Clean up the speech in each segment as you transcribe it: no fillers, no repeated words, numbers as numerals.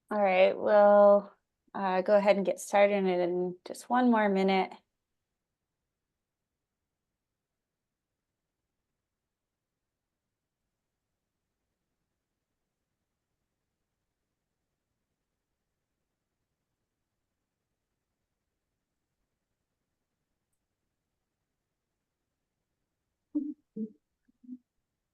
All right, we'll go ahead and get started in just one more minute.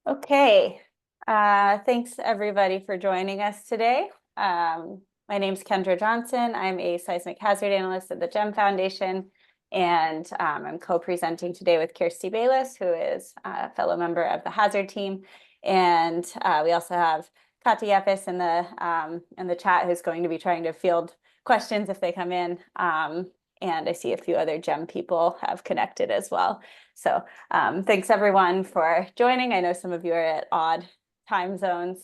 Okay, thanks everybody for joining us today. My name's Kendra Johnson. I'm a seismic hazard analyst at the GEM Foundation, and I'm co-presenting today with Kirsty Bayless, who is a fellow member of the hazard team. And we also have Kati Yepis in the chat, who's going to be trying to field questions if they come in. And I see a few other GEM people have connected as well. So thanks everyone for joining. I know some of you are at odd time zones.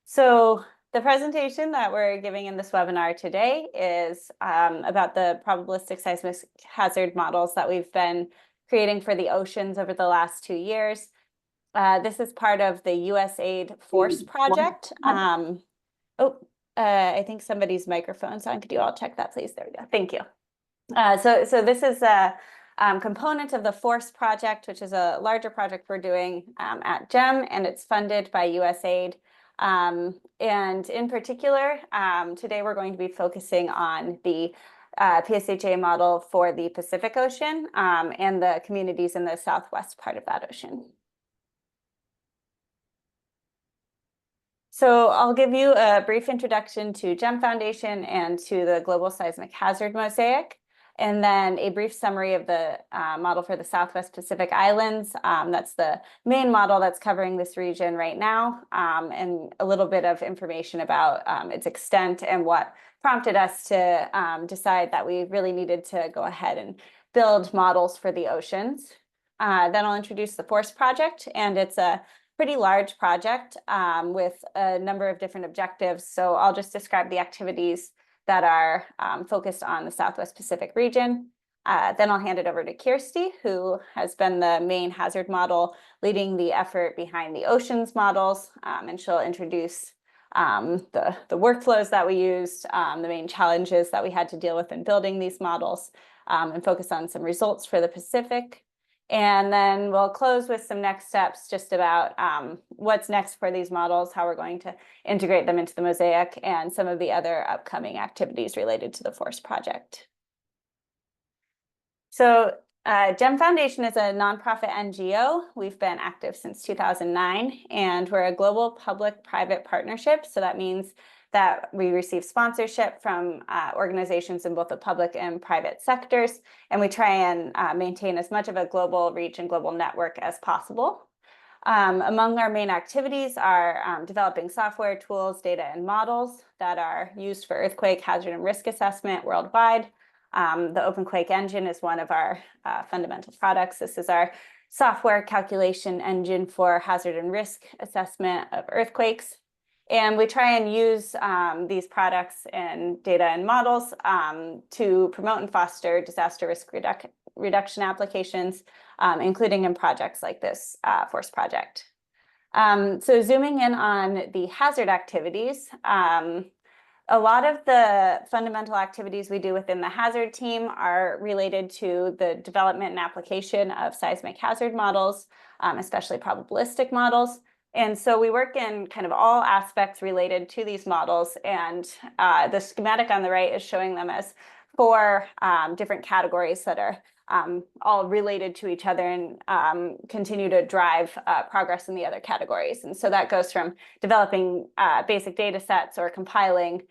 So the presentation that we're giving in this webinar today is about the probabilistic seismic hazard models that we've been creating for the oceans over the last 2 years. This is part of the USAID FORCE project. I think somebody's microphone's on. Could you all check that, please? There we go. Thank you. So this is a component of the FORCE project, which is a larger project we're doing at GEM, and it's funded by USAID. And in particular, today we're going to be focusing on the PSHA model for the Pacific Ocean and the communities in the southwest part of that ocean. So I'll give you a brief introduction to GEM Foundation and to the Global Seismic Hazard Mosaic, and then a brief summary of the model for the Southwest Pacific Islands. That's the main model that's covering this region right now, and a little bit of information about its extent and what prompted us to decide that we really needed to go ahead and build models for the oceans. Then I'll introduce the FORCE project, and it's a pretty large project with a number of different objectives. So I'll just describe the activities that are focused on the Southwest Pacific region. Then I'll hand it over to Kirsty, who has been the main hazard model leading the effort behind the oceans models. And she'll introduce the workflows that we used, the main challenges that we had to deal with in building these models, and focus on some results for the Pacific. And then we'll close with some next steps just about what's next for these models, how we're going to integrate them into the mosaic, and some of the other upcoming activities related to the FORCE project. So GEM Foundation is a nonprofit NGO. We've been active since 2009, and we're a global public-private partnership. So that means that we receive sponsorship from organizations in both the public and private sectors, and we try and maintain as much of a global reach and global network as possible. Among our main activities are developing software, tools, data, and models that are used for earthquake hazard and risk assessment worldwide. The OpenQuake engine is one of our fundamental products. This is our software calculation engine for hazard and risk assessment of earthquakes. And we try and use these products and data and models to promote and foster disaster risk reduction applications, including in projects like this FORCE project. So zooming in on the hazard activities, a lot of the fundamental activities we do within the hazard team are related to the development and application of seismic hazard models, especially probabilistic models. And so we work in kind of all aspects related to these models, and the schematic on the right is showing them as 4 different categories that are all related to each other and continue to drive progress in the other categories. And so that goes from developing basic data sets or compiling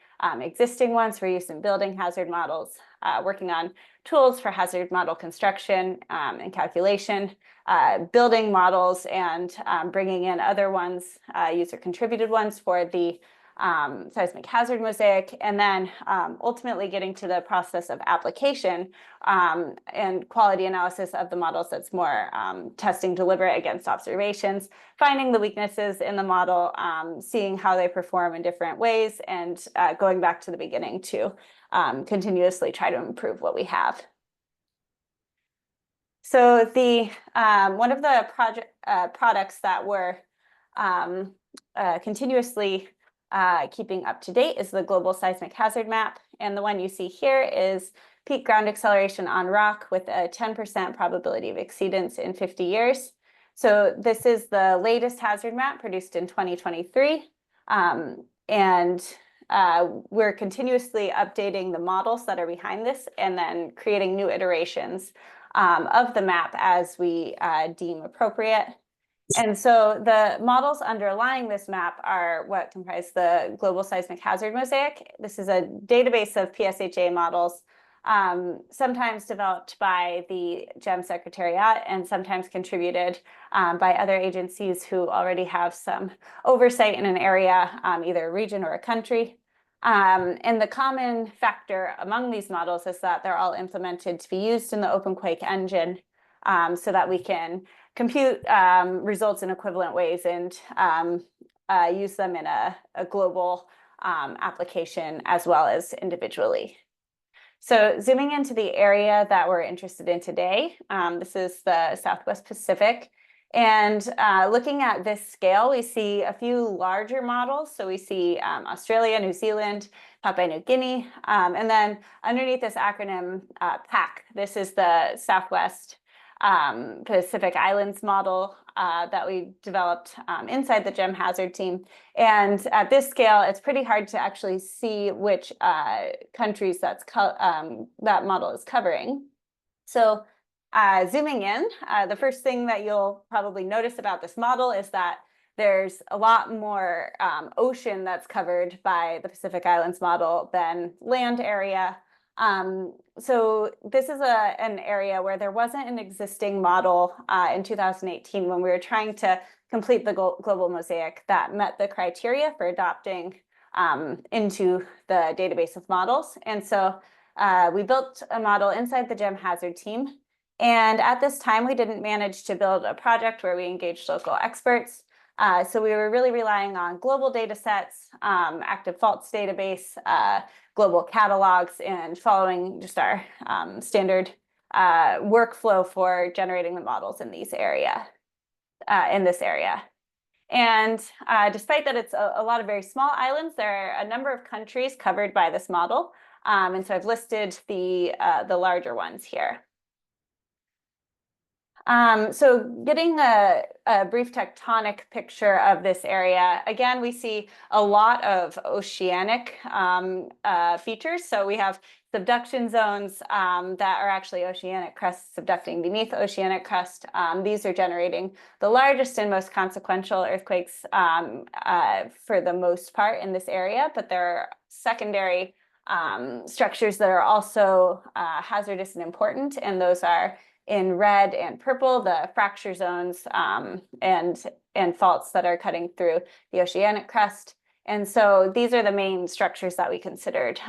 existing ones for use in building hazard models, working on tools for hazard model construction and calculation, building models and bringing in other ones, user-contributed ones for the seismic hazard mosaic, and then ultimately getting to the process of application and quality analysis of the models that's more testing deliberate against observations, finding the weaknesses in the model, seeing how they perform in different ways, and going back to the beginning to continuously try to improve what we have. So the one of the products that we're continuously keeping up to date is the Global Seismic Hazard Map. And the one you see here is peak ground acceleration on rock with a 10% probability of exceedance in 50 years. So this is the latest hazard map produced in 2023. We're continuously updating the models that are behind this and then creating new iterations of the map as we deem appropriate. And so the models underlying this map are what comprise the Global Seismic Hazard Mosaic. This is a database of PSHA models, sometimes developed by the GEM Secretariat and sometimes contributed by other agencies who already have some oversight in an area, either a region or a country. And the common factor among these models is that they're all implemented to be used in the OpenQuake engine so that we can compute results in equivalent ways and use them in a global application as well as individually. So zooming into the area that we're interested in today, this is the Southwest Pacific. And looking at this scale, we see a few larger models. So we see Australia, New Zealand, Papua New Guinea, and then underneath this acronym PAC, this is the Southwest Pacific Islands model that we developed inside the GEM Hazard team. And at this scale, it's pretty hard to actually see which countries that model is covering. So zooming in, the first thing that you'll probably notice about this model is that there's a lot more ocean that's covered by the Pacific Islands model than land area. So this is an area where there wasn't an existing model in 2018 when we were trying to complete the global mosaic that met the criteria for adopting into the database of models. And so we built a model inside the GEM Hazard team. And at this time, we didn't manage to build a project where we engaged local experts. So we were really relying on global data sets, active faults database, global catalogs, and following just our standard workflow for generating the models in this area. And despite that it's a lot of very small islands, there are a number of countries covered by this model. And so I've listed the larger ones here. So getting a brief tectonic picture of this area, again, we see a lot of oceanic features. So we have subduction zones that are actually oceanic crusts subducting beneath oceanic crust. These are generating the largest and most consequential earthquakes for the most part in this area, but there are secondary structures that are also hazardous and important, and those are in red and purple, the fracture zones and faults that are cutting through the oceanic crust. And so these are the main structures that we considered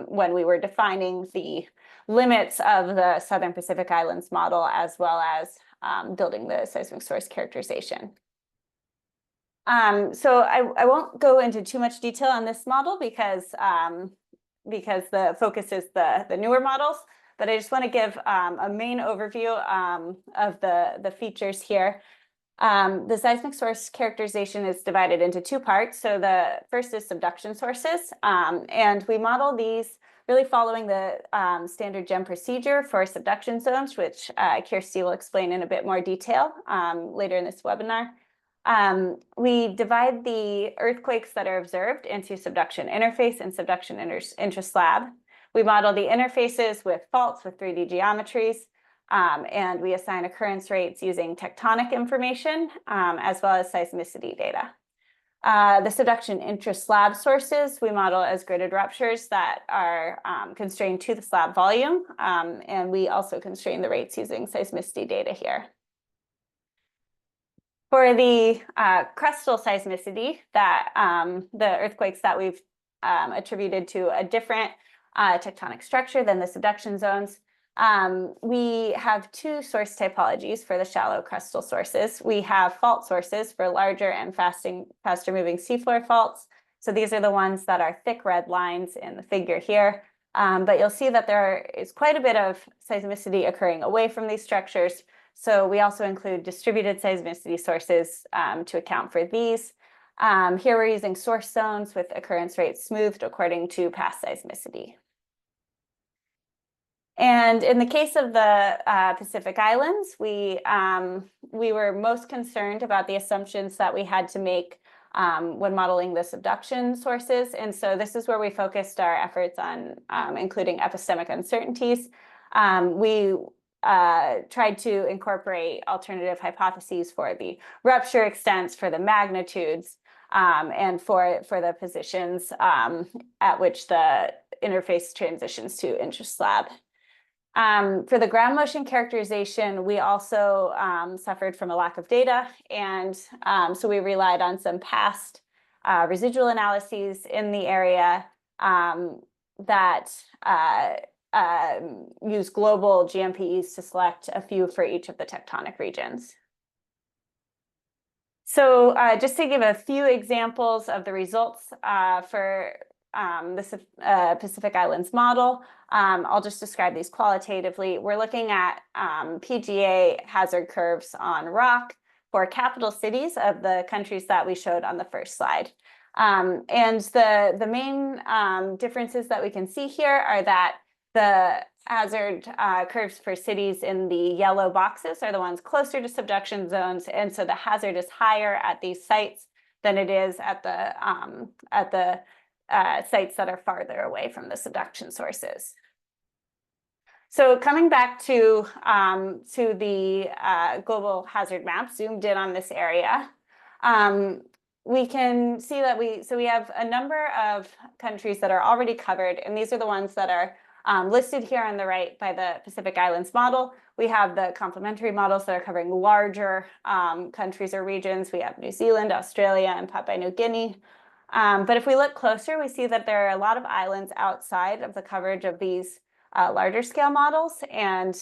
when we were defining the limits of the Southern Pacific Islands model, as well as building the seismic source characterization. So I won't go into too much detail on this model because the focus is the newer models. But I just want to give a main overview of the features here. The seismic source characterization is divided into two parts. So the first is subduction sources, and we model these really following the standard GEM procedure for subduction zones, which Kirsty will explain in a bit more detail later in this webinar. We divide the earthquakes that are observed into subduction interface and subduction intraslab. We model the interfaces with faults with 3D geometries, and we assign occurrence rates using tectonic information, as well as seismicity data. The subduction intraslab sources we model as gridded ruptures that are constrained to the slab volume, and we also constrain the rates using seismicity data here. For the crustal seismicity, that the earthquakes that we've attributed to a different tectonic structure than the subduction zones, we have two source typologies for the shallow crustal sources. We have fault sources for larger and faster moving seafloor faults. So these are the ones that are thick red lines in the figure here. But you'll see that there is quite a bit of seismicity occurring away from these structures. So we also include distributed seismicity sources to account for these. Here we're using source zones with occurrence rates smoothed according to past seismicity. And in the case of the Pacific Islands, we were most concerned about the assumptions that we had to make when modeling the subduction sources. And so this is where we focused our efforts on including epistemic uncertainties. We tried to incorporate alternative hypotheses for the rupture extents, for the magnitudes, and for the positions at which the interface transitions to intraslab. For the ground motion characterization, we also suffered from a lack of data, and so we relied on some past residual analyses in the area that use global GMPEs to select a few for each of the tectonic regions. So just to give a few examples of the results for the Pacific Islands model, I'll just describe these qualitatively. We're looking at PGA hazard curves on rock for capital cities of the countries that we showed on the first slide. And the main differences that we can see here are that the hazard curves for cities in the yellow boxes are the ones closer to subduction zones, and so the hazard is higher at these sites than it is at the sites that are farther away from the subduction sources. So coming back to the global hazard map zoomed in on this area, we can see that we have a number of countries that are already covered, and these are the ones that are listed here on the right by the Pacific Islands model. We have the complementary models that are covering larger countries or regions. We have New Zealand, Australia, and Papua New Guinea. But if we look closer, we see that there are a lot of islands outside of the coverage of these larger scale models, and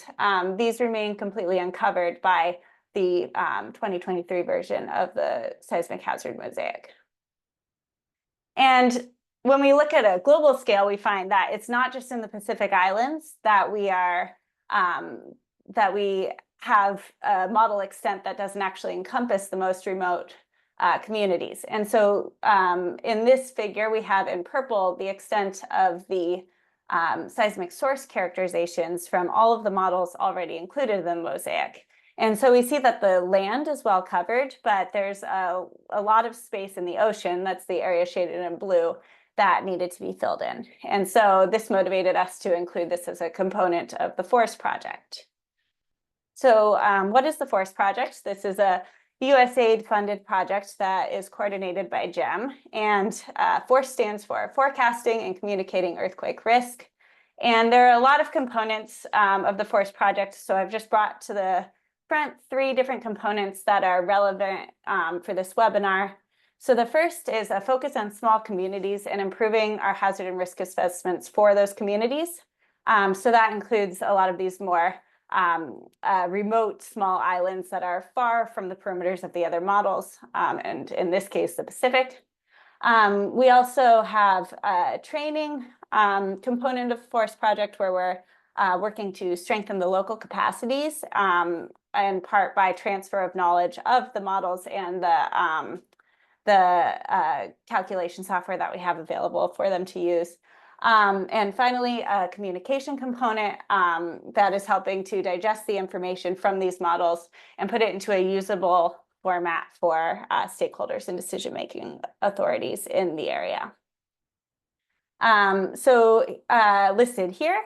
these remain completely uncovered by the 2023 version of the Seismic Hazard Mosaic. And when we look at a global scale, we find that it's not just in the Pacific Islands that we have a model extent that doesn't actually encompass the most remote communities. And so in this figure, we have in purple the extent of the seismic source characterizations from all of the models already included in the mosaic. And so we see that the land is well covered, but there's a lot of space in the ocean, that's the area shaded in blue, that needed to be filled in. And so this motivated us to include this as a component of the FORCE project. So what is the FORCE project? This is a USAID funded project that is coordinated by GEM, and FORCE stands for Forecasting and Communicating Earthquake Risk. And there are a lot of components of the FORCE project, so I've just brought to the front 3 different components that are relevant for this webinar. So the first is a focus on small communities and improving our hazard and risk assessments for those communities. So that includes a lot of these more remote small islands that are far from the perimeters of the other models, and in this case, the Pacific. We also have a training component of the FORCE project where we're working to strengthen the local capacities, in part by transfer of knowledge of the models and the calculation software that we have available for them to use. And finally, a communication component that is helping to digest the information from these models and put it into a usable format for stakeholders and decision-making authorities in the area. So listed here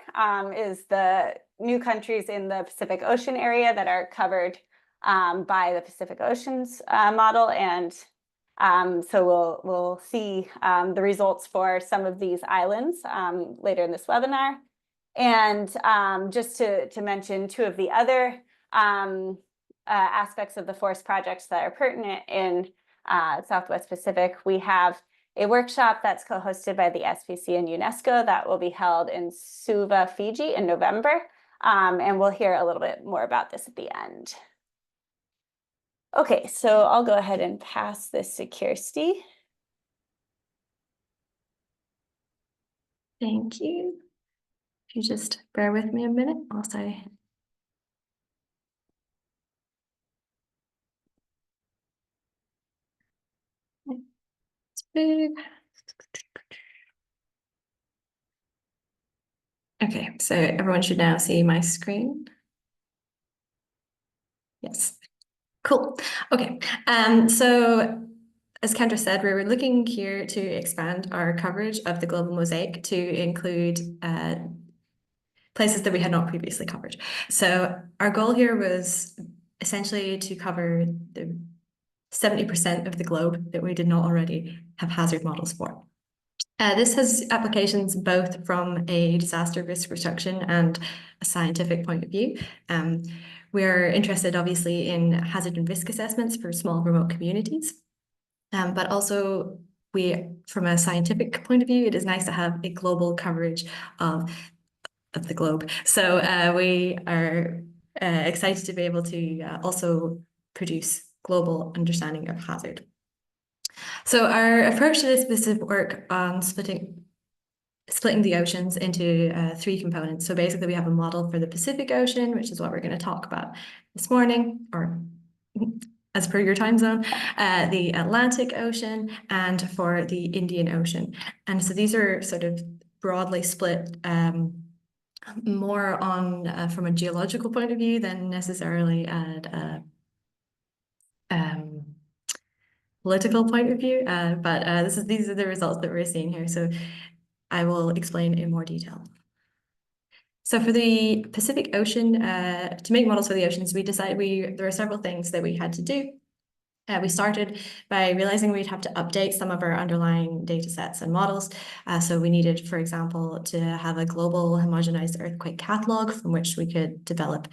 is the new countries in the Pacific Ocean area that are covered by the Pacific Oceans model, and so we'll see the results for some of these islands later in this webinar. And just to mention 2 of the other aspects of the FORCE projects that are pertinent in Southwest Pacific, we have a workshop that's co-hosted by the SPC and UNESCO that will be held in Suva, Fiji in November. And we'll hear a little bit more about this at the end. Okay, so I'll go ahead and pass this to Kirsty. Thank you. If you just bear with me a minute, I'll say. Okay, so everyone should now see my screen. Yes, cool. Okay, so as Kendra said, we were looking here to expand our coverage of the global mosaic to include places that we had not previously covered. So our goal here was essentially to cover the 70% of the globe that we did not already have hazard models for. This has applications both from a disaster risk reduction and a scientific point of view. We're interested, obviously, in hazard and risk assessments for small remote communities, but also from a scientific point of view, it is nice to have a global coverage of the globe. So we are excited to be able to also produce global understanding of hazard. So our approach to this piece of work on splitting the oceans into 3 components. So basically we have a model for the Pacific Ocean, which is what we're going to talk about this morning, or as per your time zone, the Atlantic Ocean, and for the Indian Ocean. And so these are sort of broadly split more on from a geological point of view than necessarily at a political point of view, but these are the results that we're seeing here. So I will explain in more detail. So for the Pacific Ocean, to make models for the oceans, we decided there are several things that we had to do. We started by realizing we'd have to update some of our underlying data sets and models. So we needed, for example, to have a global homogenized earthquake catalog from which we could develop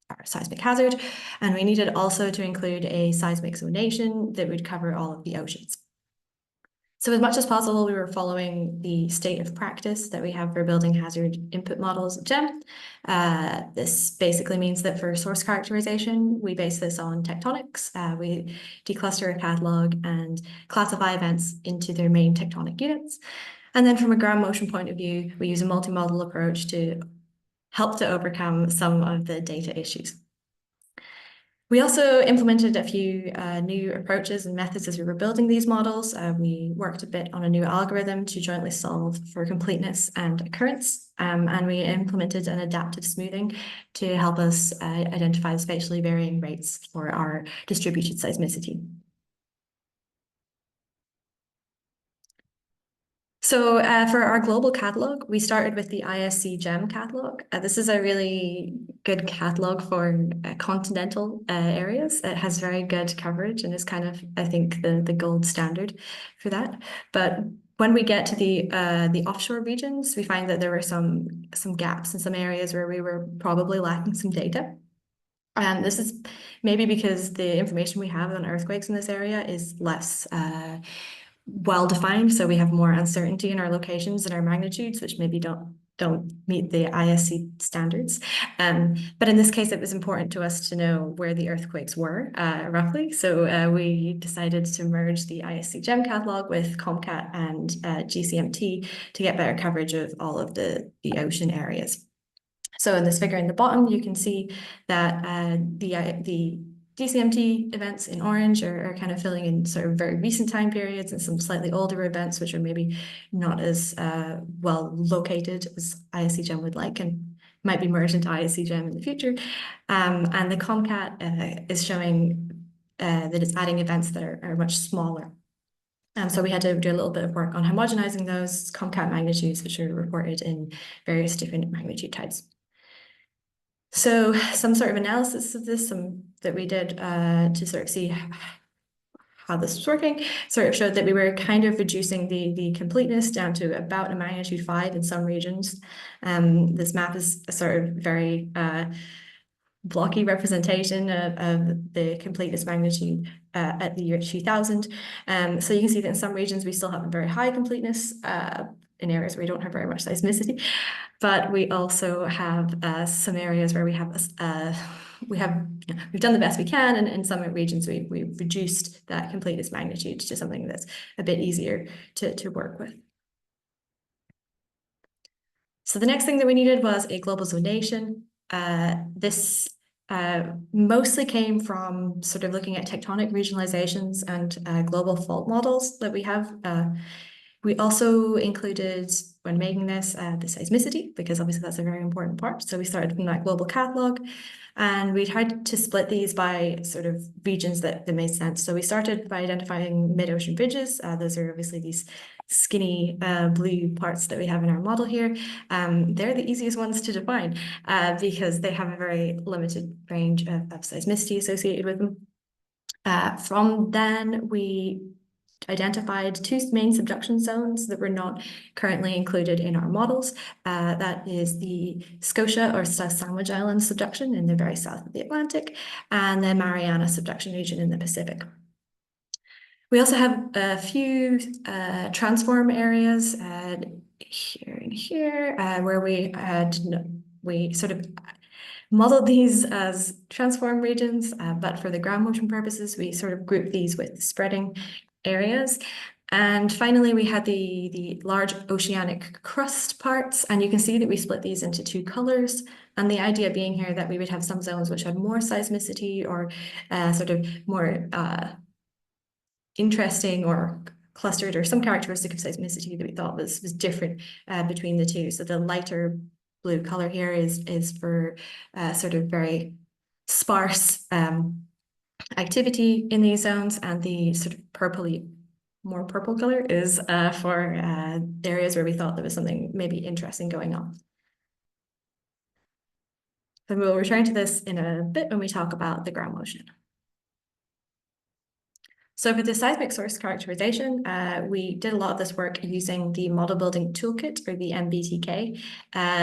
our seismic hazard. And we needed also to include a seismic zonation that would cover all of the oceans. So as much as possible, we were following the state of practice that we have for building hazard input models at GEM. This basically means that for source characterization, we base this on tectonics. We decluster a catalog and classify events into their main tectonic units. And then from a ground motion point of view, we use a multi-model approach to help to overcome some of the data issues. We also implemented a few new approaches and methods as we were building these models. We worked a bit on a new algorithm to jointly solve for completeness and occurrence, and we implemented an adaptive smoothing to help us identify spatially varying rates for our distributed seismicity. So for our global catalog, we started with the ISC GEM catalog. This is a really good catalog for continental areas. It has very good coverage and is kind of, I think, the gold standard for that. But when we get to the offshore regions, we find that there were some gaps in some areas where we were probably lacking some data. And this is maybe because the information we have on earthquakes in this area is less well-defined, so we have more uncertainty in our locations and our magnitudes, which maybe don't meet the ISC standards. But in this case, it was important to us to know where the earthquakes were, roughly. So we decided to merge the ISC GEM catalog with COMCAT and GCMT to get better coverage of all of the ocean areas. So in this figure in the bottom, you can see that the DCMT events in orange are kind of filling in sort of very recent time periods, and some slightly older events which are maybe not as well located as ISC GEM would like and might be merged into ISC GEM in the future. And the COMCAT is showing that it's adding events that are much smaller. So we had to do a little bit of work on homogenizing those COMCAT magnitudes, which are reported in various different magnitude types. So some sort of analysis of this, that we did to sort of see how this was working, sort of showed that we were kind of reducing the completeness down to about a magnitude 5 in some regions. This map is a sort of very blocky representation of the completeness magnitude at the year 2000. So you can see that in some regions we still have a very high completeness in areas where we don't have very much seismicity, but we also have some areas where we've done the best we can, and in some regions we've reduced that completeness magnitude to something that's a bit easier to work with. So the next thing that we needed was a global zonation. This mostly came from sort of looking at tectonic regionalizations and global fault models that we have. We also included, when making this, the seismicity, because obviously that's a very important part. So we started from that global catalog, and we tried to split these by sort of regions that made sense. So we started by identifying mid-ocean ridges. Those are obviously these skinny blue parts that we have in our model here. They're the easiest ones to define because they have a very limited range of seismicity associated with them. From then, we identified two main subduction zones that were not currently included in our models. That is the Scotia or South Sandwich Islands subduction in the very south of the Atlantic, and the Mariana subduction region in the Pacific. We also have a few transform areas here and here where we sort of modeled these as transform regions, but for the ground motion purposes, we sort of grouped these with spreading areas. And finally, we had the large oceanic crust parts, and you can see that we split these into two colors. And the idea being here that we would have some zones which had more seismicity or sort of more interesting or clustered or some characteristic of seismicity that we thought was different between the two. So the lighter blue color here is for sort of very sparse activity in these zones, and the sort of more purple color is for areas where we thought there was something maybe interesting going on. So we'll return to this in a bit when we talk about the ground motion. So for the seismic source characterization, we did a lot of this work using the model building toolkit, or the MBTK.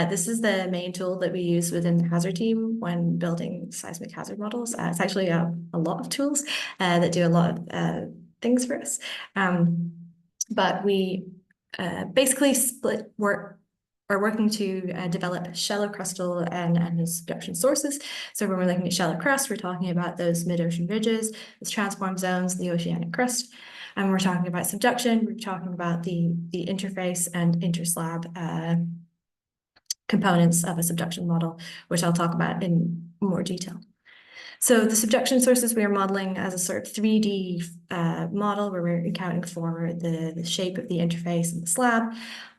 This is the main tool that we use within the hazard team when building seismic hazard models. It's actually a lot of tools that do a lot of things for us. But we basically are working to develop shallow crustal and subduction sources. So when we're looking at shallow crust, we're talking about those mid-ocean ridges, those transform zones, the oceanic crust. And we're talking about subduction, we're talking about the interface and interslab components of a subduction model, which I'll talk about in more detail. So the subduction sources we are modeling as a sort of 3D model where we're accounting for the shape of the interface and the slab.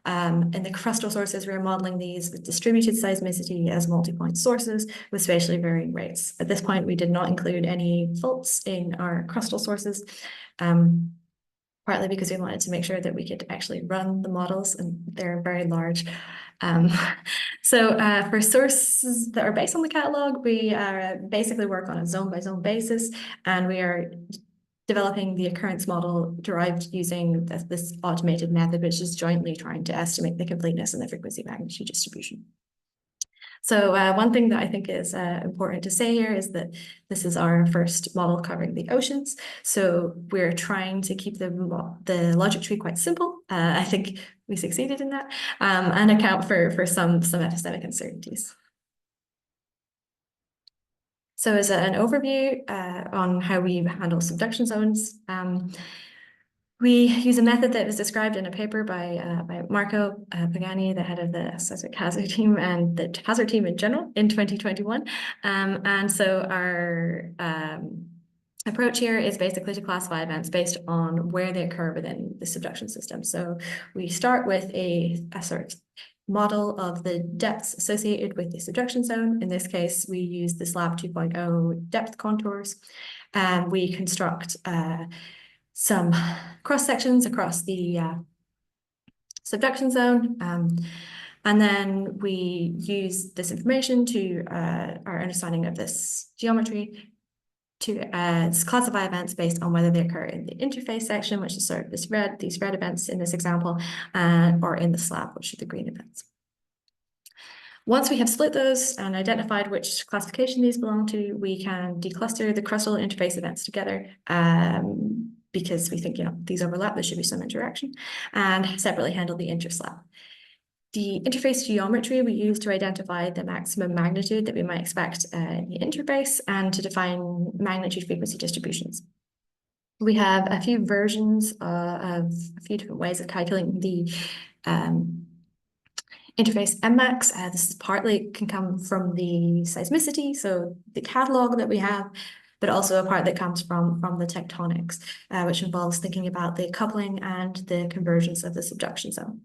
And the crustal sources, we're modeling these with distributed seismicity as multi-point sources with spatially varying rates. At this point, we did not include any faults in our crustal sources, partly because we wanted to make sure that we could actually run the models, and they're very large. So for sources that are based on the catalog, we basically work on a zone-by-zone basis, and we are developing the occurrence model derived using this automated method, which is jointly trying to estimate the completeness and the frequency magnitude distribution. So one thing that I think is important to say here is that this is our first model covering the oceans. So we're trying to keep the logic tree quite simple. I think we succeeded in that, and account for some epistemic uncertainties. So as an overview on how we handle subduction zones, we use a method that was described in a paper by Marco Pagani, the head of the seismic hazard team and the hazard team in general in 2021. And so our approach here is basically to classify events based on where they occur within the subduction system. So we start with a sort of model of the depths associated with the subduction zone. In this case, we use the SLAB 2.0 depth contours, and we construct some cross sections across the subduction zone. And then we use this information to our understanding of this geometry to classify events based on whether they occur in the interface section, which is sort of these red events in this example, or in the slab, which are the green events. Once we have split those and identified which classification these belong to, we can decluster the crustal interface events together because we think, these overlap, there should be some interaction, and separately handle the interslab. The interface geometry we use to identify the maximum magnitude that we might expect in the interface and to define magnitude frequency distributions. We have a few versions of a few different ways of calculating the interface MMAX. This is partly can come from the seismicity, so the catalog that we have, but also a part that comes from the tectonics, which involves thinking about the coupling and the convergence of the subduction zone.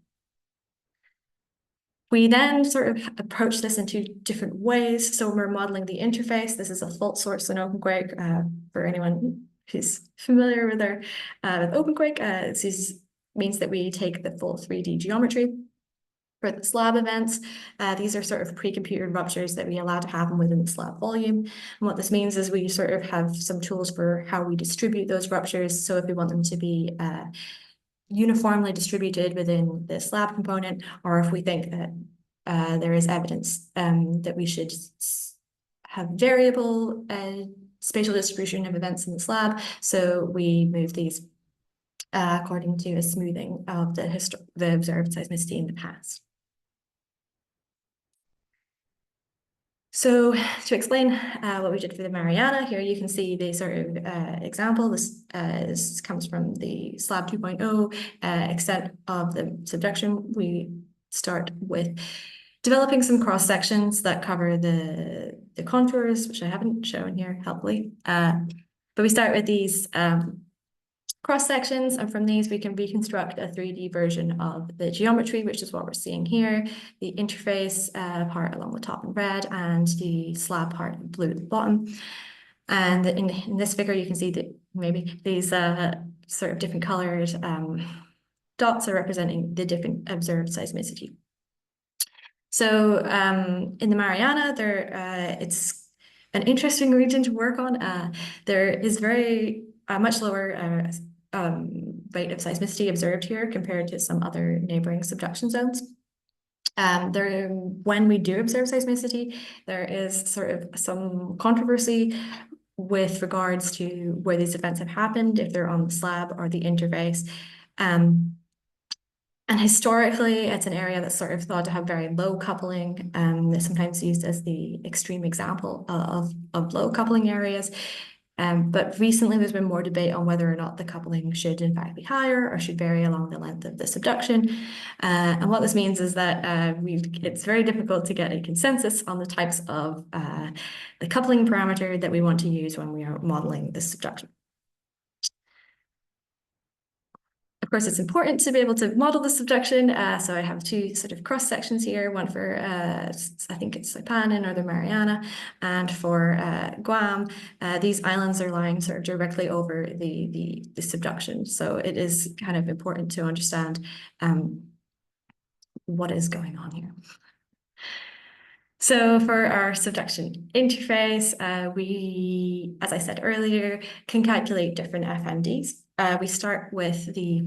We then sort of approach this in two different ways. So we're modeling the interface. This is a fault source in OpenQuake. For anyone who's familiar with OpenQuake, this means that we take the full 3D geometry for the slab events. These are sort of pre-computed ruptures that we allow to happen within the slab volume. And what this means is we sort of have some tools for how we distribute those ruptures. So if we want them to be uniformly distributed within the slab component, or if we think that there is evidence that we should have variable spatial distribution of events in the slab, so we move these according to a smoothing of the observed seismicity in the past. So to explain what we did for the Mariana, here you can see the sort of example. This comes from the slab 2.0 extent of the subduction. We start with developing some cross sections that cover the contours, which I haven't shown here helpfully. But we start with these cross sections, and from these we can reconstruct a 3D version of the geometry, which is what we're seeing here. The interface part along the top in red and the slab part in blue at the bottom. And in this figure you can see that maybe these sort of different colored dots are representing the different observed seismicity. So in the Mariana, it's an interesting region to work on. There is much lower rate of seismicity observed here compared to some other neighboring subduction zones. When we do observe seismicity, there is sort of some controversy with regards to where these events have happened, if they're on the slab or the interface. And historically, it's an area that's sort of thought to have very low coupling. It's sometimes used as the extreme example of low coupling areas. But recently there's been more debate on whether or not the coupling should in fact be higher or should vary along the length of the subduction. And what this means is that it's very difficult to get a consensus on the types of the coupling parameter that we want to use when we are modeling the subduction. Of course, it's important to be able to model the subduction. So I have two sort of cross sections here, one for, I think it's Saipan in Northern Mariana, and for Guam. These islands are lying sort of directly over the subduction. So it is kind of important to understand what is going on here. So for our subduction interface, we, as I said earlier, can calculate different FMDs. We start with the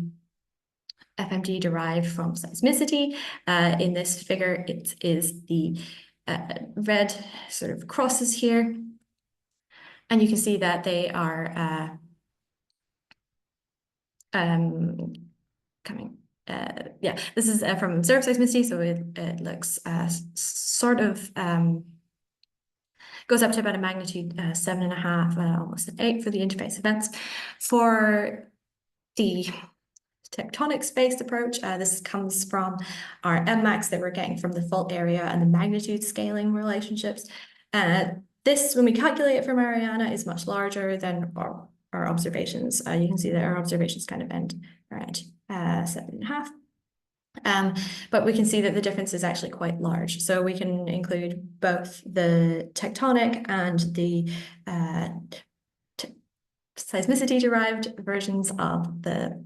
FMD derived from seismicity. In this figure, it is the red sort of crosses here. And you can see that they are coming. Yeah, this is from observed seismicity, so it looks sort of goes up to about a magnitude 7.5, almost an 8 for the interface events. For the tectonics-based approach, this comes from our MMAX that we're getting from the fault area and the magnitude scaling relationships. This, when we calculate it for Mariana, is much larger than our observations. You can see that our observations kind of end around 7.5. But we can see that the difference is actually quite large. So we can include both the tectonic and the seismicity-derived versions of the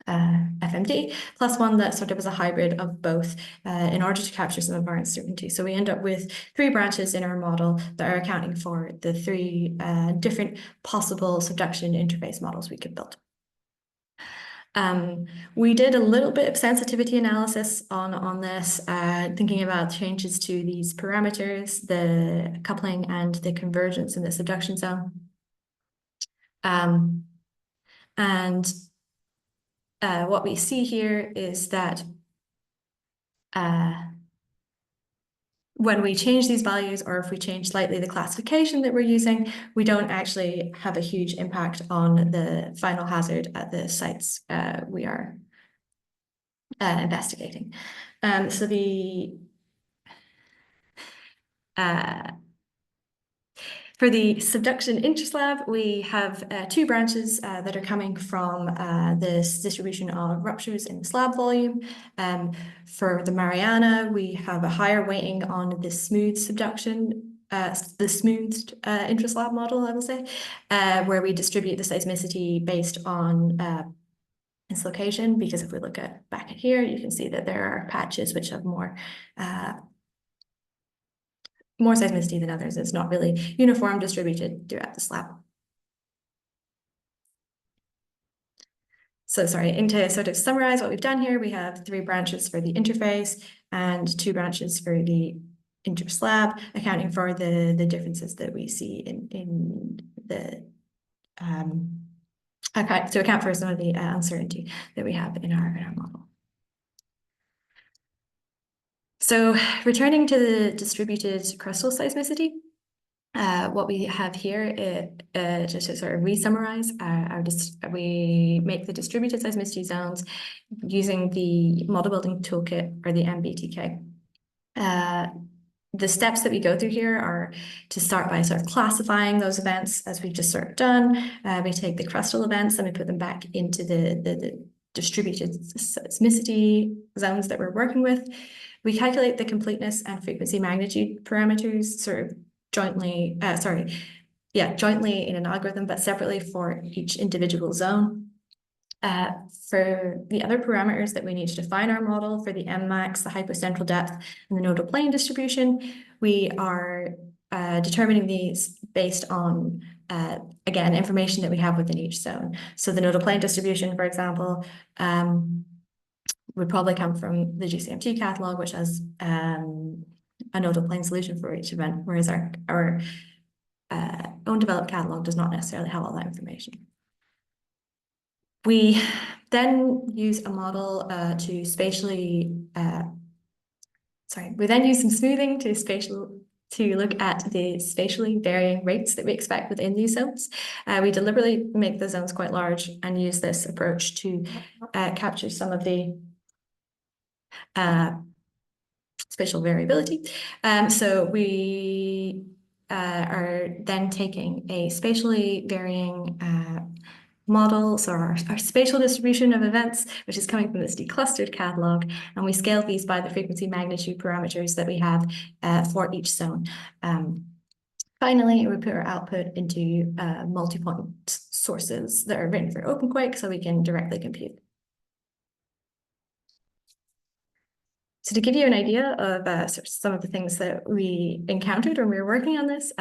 FMD, plus one that sort of is a hybrid of both in order to capture some of our uncertainty. So we end up with 3 branches in our model that are accounting for the 3 different possible subduction interface models we could build. We did a little bit of sensitivity analysis on this, thinking about changes to these parameters, the coupling and the convergence in the subduction zone. What we see here is that when we change these values, or if we change slightly the classification that we're using, we don't actually have a huge impact on the final hazard at the sites we are investigating. So for the subduction intraslab, we have two branches that are coming from this distribution of ruptures in the slab volume. For the Mariana, we have a higher weighting on the smooth subduction, the smoothed intraslab model, I will say, where we distribute the seismicity based on its location, because if we look at back at here, you can see that there are patches which have more seismicity than others. It's not really uniform distributed throughout the slab. So sorry, and to sort of summarize what we've done here, we have 3 branches for the interface and 2 branches for the interslab, accounting for the differences that we see in the to account for some of the uncertainty that we have in our model. So returning to the distributed crustal seismicity, what we have here, just to sort of re-summarize, we make the distributed seismicity zones using the model building toolkit, or the MBTK. The steps that we go through here are to start by sort of classifying those events, as we've just sort of done. We take the crustal events and we put them back into the distributed seismicity zones that we're working with. We calculate the completeness and frequency magnitude parameters sort of jointly in an algorithm, but separately for each individual zone. For the other parameters that we need to define our model, for the Mmax, the hypocentral depth, and the nodal plane distribution, we are determining these based on, again, information that we have within each zone. So the nodal plane distribution, for example, would probably come from the GCMT catalog, which has a nodal plane solution for each event, whereas our own developed catalog does not necessarily have all that information. We then use a model to spatially, we then use some smoothing to look at the spatially varying rates that we expect within these zones. We deliberately make the zones quite large and use this approach to capture some of the spatial variability. So we are then taking a spatially varying model, so our spatial distribution of events, which is coming from this declustered catalog, and we scale these by the frequency magnitude parameters that we have for each zone. Finally, we put our output into multi-point sources that are written for OpenQuake, so we can directly compute. So to give you an idea of sort of some of the things that we encountered when we were working on this,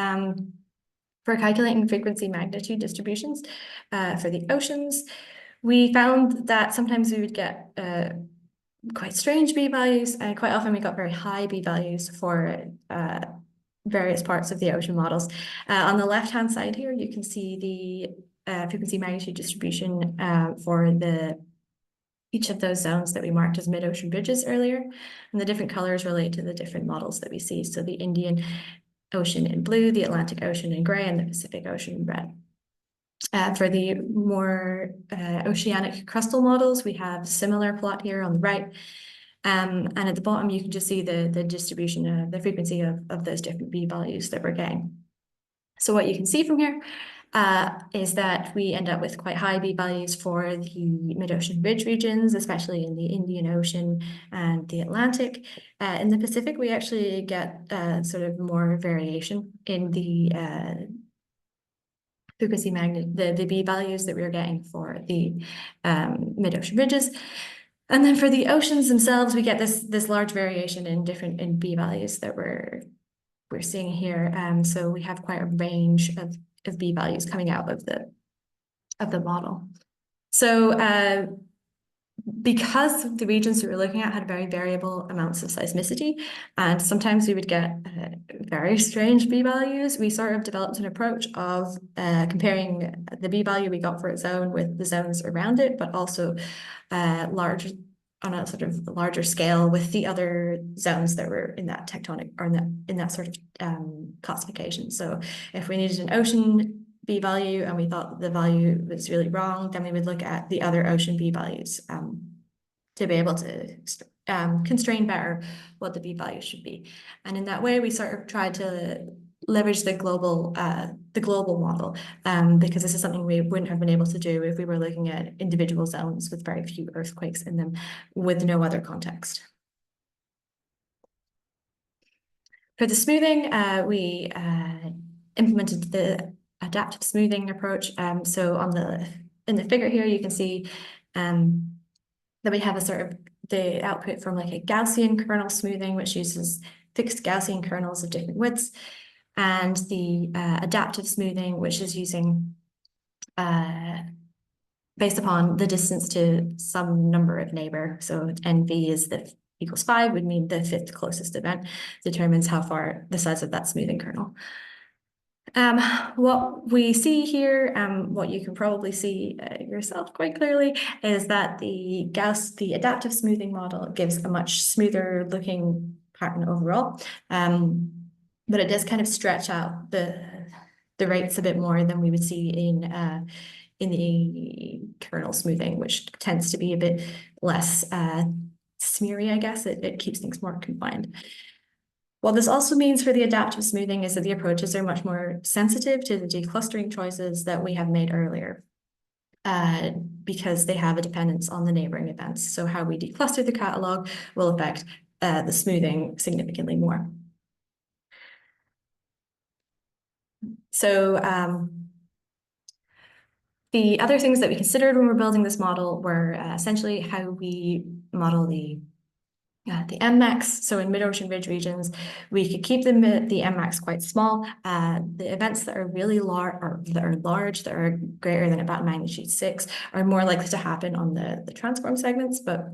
for calculating frequency magnitude distributions for the oceans, we found that sometimes we would get quite strange B values, and quite often we got very high B values for various parts of the ocean models. On the left-hand side here, you can see the frequency magnitude distribution for each of those zones that we marked as mid-ocean ridges earlier, and the different colors relate to the different models that we see. So the Indian Ocean in blue, the Atlantic Ocean in gray, and the Pacific Ocean in red. For the more oceanic crustal models, we have a similar plot here on the right. And at the bottom, you can just see the distribution, the frequency of those different B values that we're getting. So what you can see from here is that we end up with quite high B values for the mid-ocean ridge regions, especially in the Indian Ocean and the Atlantic. In the Pacific, we actually get sort of more variation in the frequency magnitude, the B values that we're getting for the mid-ocean ridges. And then for the oceans themselves, we get this large variation in B values that we're seeing here. So we have quite a range of B values coming out of the model. So because the regions that we're looking at had very variable amounts of seismicity, and sometimes we would get very strange B values, we sort of developed an approach of comparing the B value we got for a zone with the zones around it, but also on a sort of larger scale with the other zones that were in that tectonic, or in that sort of classification. So if we needed an ocean B value and we thought the value was really wrong, then we would look at the other ocean B values to be able to constrain better what the p-value should be. And in that way, we sort of tried to leverage the global model, because this is something we wouldn't have been able to do if we were looking at individual zones with very few earthquakes in them with no other context. For the smoothing, we implemented the adaptive smoothing approach. So in the figure here, you can see that we have a sort of the output from like a Gaussian kernel smoothing, which uses fixed Gaussian kernels of different widths, and the adaptive smoothing, which is using based upon the distance to some number of neighbor. So NV is the equals 5 would mean the fifth closest event determines how far the size of that smoothing kernel. What we see here, what you can probably see yourself quite clearly, is that the adaptive smoothing model gives a much smoother looking pattern overall, but it does kind of stretch out the rates a bit more than we would see in the kernel smoothing, which tends to be a bit less smeary, I guess. It keeps things more confined. What this also means for the adaptive smoothing is that the approaches are much more sensitive to the declustering choices that we have made earlier, because they have a dependence on the neighboring events. So how we decluster the catalog will affect the smoothing significantly more. So the other things that we considered when we're building this model were essentially how we model the MMAX. So in mid-ocean ridge regions, we could keep the MMAX quite small. The events that are really large, or that are greater than about magnitude 6, are more likely to happen on the transform segments. But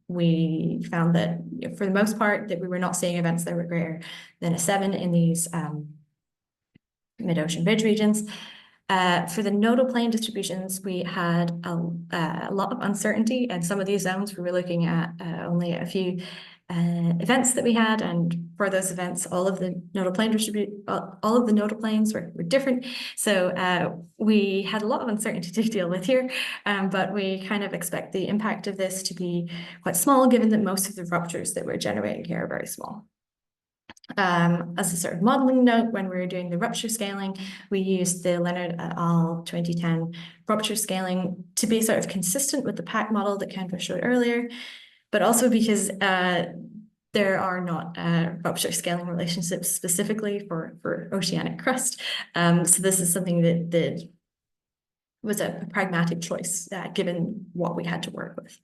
we found that for the most part, that we were not seeing events that were greater than a 7 in these mid-ocean ridge regions. For the nodal plane distributions, we had a lot of uncertainty, and some of these zones we were looking at only a few events that we had, and for those events, all of the nodal planes were different. So we had a lot of uncertainty to deal with here, but we kind of expect the impact of this to be quite small, given that most of the ruptures that we're generating here are very small. As a sort of modeling note, when we were doing the rupture scaling, we used the Leonard et al. 2010 rupture scaling to be sort of consistent with the PAC model that Kendra showed earlier, but also because there are not rupture scaling relationships specifically for oceanic crust. So this is something that was a pragmatic choice given what we had to work with.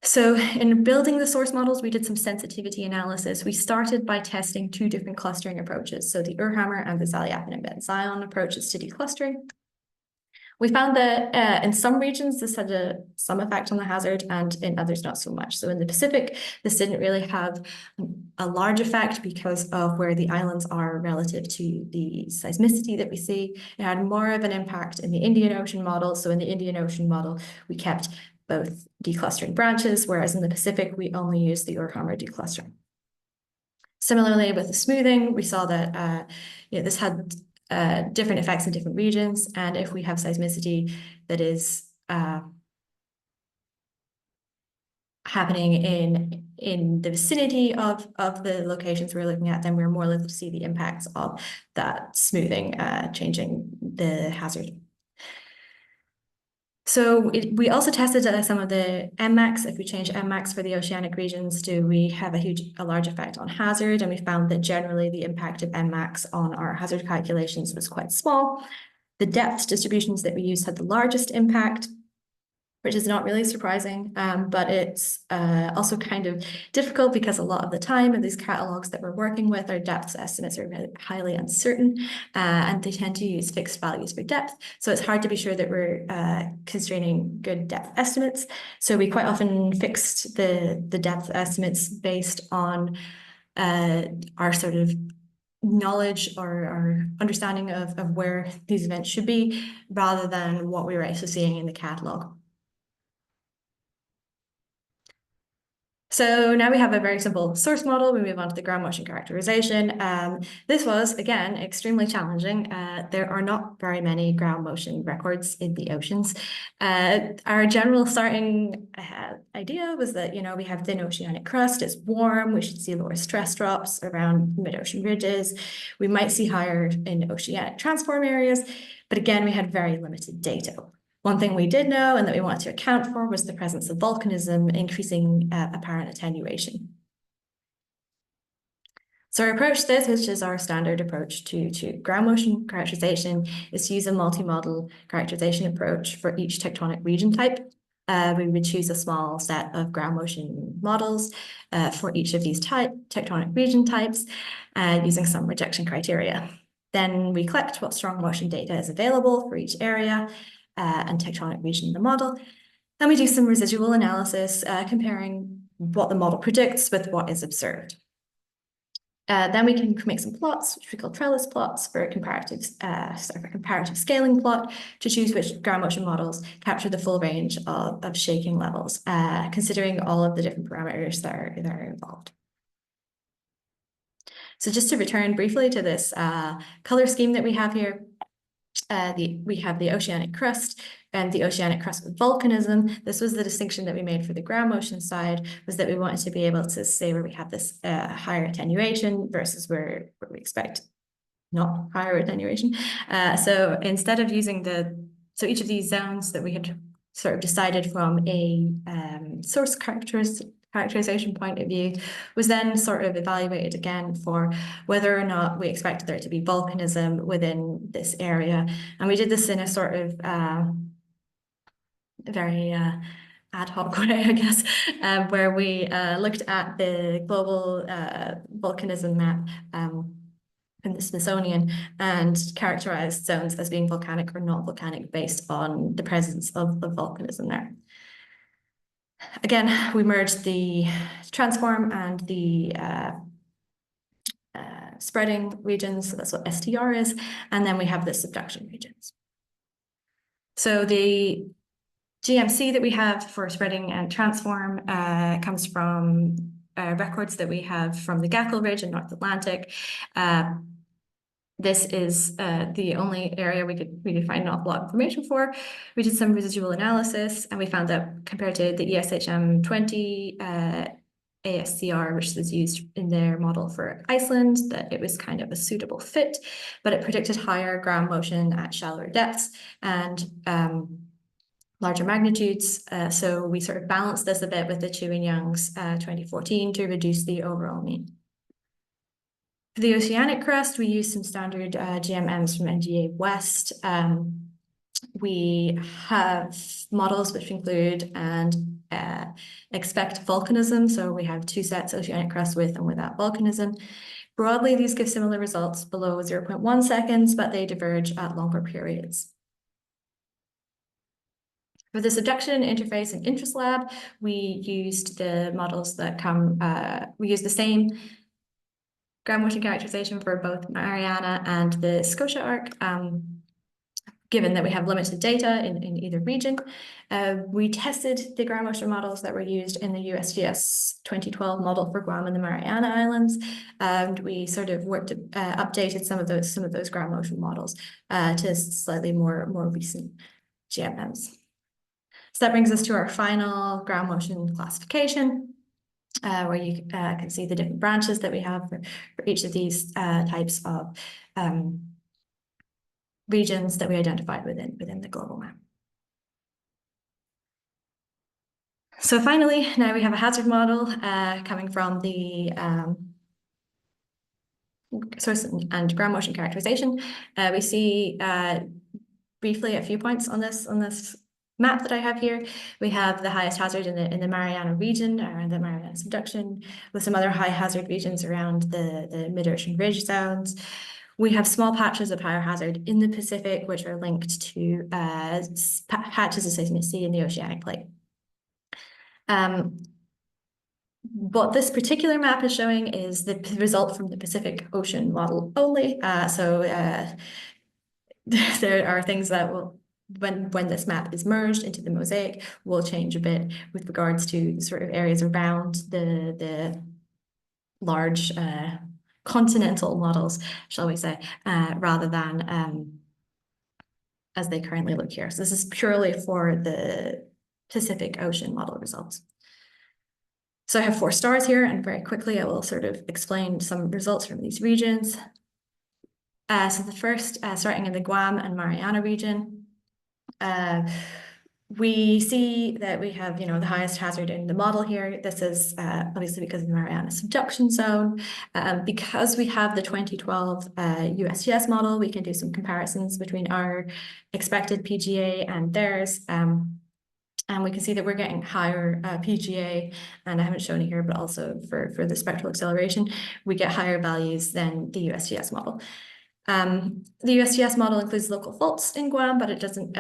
So in building the source models, we did some sensitivity analysis. We started by testing 2 different clustering approaches, so the Urhammer and the Zaliapin and Ben-Zion approaches to declustering. We found that in some regions, this had some effect on the hazard, and in others, not so much. So in the Pacific, this didn't really have a large effect because of where the islands are relative to the seismicity that we see. It had more of an impact in the Indian Ocean model. So in the Indian Ocean model, we kept both declustering branches, whereas in the Pacific, we only use the Urhammer declustering. Similarly, with the smoothing, we saw that this had different effects in different regions, and if we have seismicity that is happening in the vicinity of the locations we're looking at, then we're more likely to see the impacts of that smoothing changing the hazard. So we also tested some of the MMAX. If we change MMAX for the oceanic regions, do we have a large effect on hazard? And we found that generally the impact of MMAX on our hazard calculations was quite small. The depth distributions that we used had the largest impact, which is not really surprising, but it's also kind of difficult because a lot of the time in these catalogs that we're working with, our depth estimates are really highly uncertain, and they tend to use fixed values for depth. So it's hard to be sure that we're constraining good depth estimates. So we quite often fixed the depth estimates based on our sort of knowledge or our understanding of where these events should be, rather than what we were actually seeing in the catalog. So now we have a very simple source model. We move on to the ground motion characterization. This was, again, extremely challenging. There are not very many ground motion records in the oceans. Our general starting idea was that, we have thin oceanic crust, it's warm, we should see lower stress drops around mid-ocean ridges. We might see higher in oceanic transform areas, but again, we had very limited data. One thing we did know and that we wanted to account for was the presence of volcanism, increasing apparent attenuation. So our approach to this, which is our standard approach to ground motion characterization, is to use a multi-model characterization approach for each tectonic region type. We would choose a small set of ground motion models for each of these tectonic region types using some rejection criteria. Then we collect what strong motion data is available for each area and tectonic region in the model. And we do some residual analysis comparing what the model predicts with what is observed. Then we can make some plots, which we call trellis plots, for a comparative scaling plot to choose which ground motion models capture the full range of shaking levels, considering all of the different parameters that are involved. So just to return briefly to this color scheme that we have here, we have the oceanic crust and the oceanic crust with volcanism. This was the distinction that we made for the ground motion side, was that we wanted to be able to say where we have this higher attenuation versus where we expect not higher attenuation. So instead of using so each of these zones that we had sort of decided from a source characterization point of view was then sort of evaluated again for whether or not we expected there to be volcanism within this area. And we did this in a sort of very ad hoc way, I guess, where we looked at the global volcanism map in the Smithsonian and characterized zones as being volcanic or not volcanic based on the presence of volcanism there. Again, we merged the transform and the spreading regions, so that's what STR is, and then we have the subduction regions. So the GMC that we have for spreading and transform comes from records that we have from the Gackle Ridge in North Atlantic. This is the only area we could really find an awful lot of information for. We did some residual analysis and we found that compared to the ESHM 20 ASCR, which was used in their model for Iceland, that it was kind of a suitable fit, but it predicted higher ground motion at shallower depths and larger magnitudes. So we sort of balanced this a bit with the Chu and Young's 2014 to reduce the overall mean. For the oceanic crust, we use some standard GMMs from NGA West. We have models which include and expect volcanism. So we have two sets, oceanic crust with and without volcanism. Broadly, these give similar results below 0.1 seconds, but they diverge at longer periods. For the subduction interface and interest lab, we used the models that we used the same ground motion characterization for both Mariana and the Scotia arc, given that we have limited data in either region. We tested the ground motion models that were used in the USGS 2012 model for Guam and the Mariana Islands, and we sort of updated some of those ground motion models to slightly more recent GMMs. So that brings us to our final ground motion classification, where you can see the different branches that we have for each of these types of regions that we identified within the global map. So finally, now we have a hazard model coming from the source and ground motion characterization. We see briefly a few points on this map that I have here. We have the highest hazard in the Mariana region, around the Mariana subduction, with some other high hazard regions around the mid-ocean ridge zones. We have small patches of higher hazard in the Pacific, which are linked to patches of seismicity in the oceanic plate. What this particular map is showing is the result from the Pacific Ocean model only. There are things that will when this map is merged into the mosaic, will change a bit with regards to sort of areas around the large continental models, shall we say, rather than as they currently look here. So this is purely for the Pacific Ocean model results. So I have 4 stars here, and very quickly I will sort of explain some results from these regions. So the first, starting in the Guam and Mariana region, we see that we have, the highest hazard in the model here. This is obviously because of the Mariana subduction zone. Because we have the 2012 USGS model, we can do some comparisons between our expected PGA and theirs. And we can see that we're getting higher PGA, and I haven't shown it here, but also for the spectral acceleration, we get higher values than the USGS model. The USGS model includes local faults in Guam, but it doesn't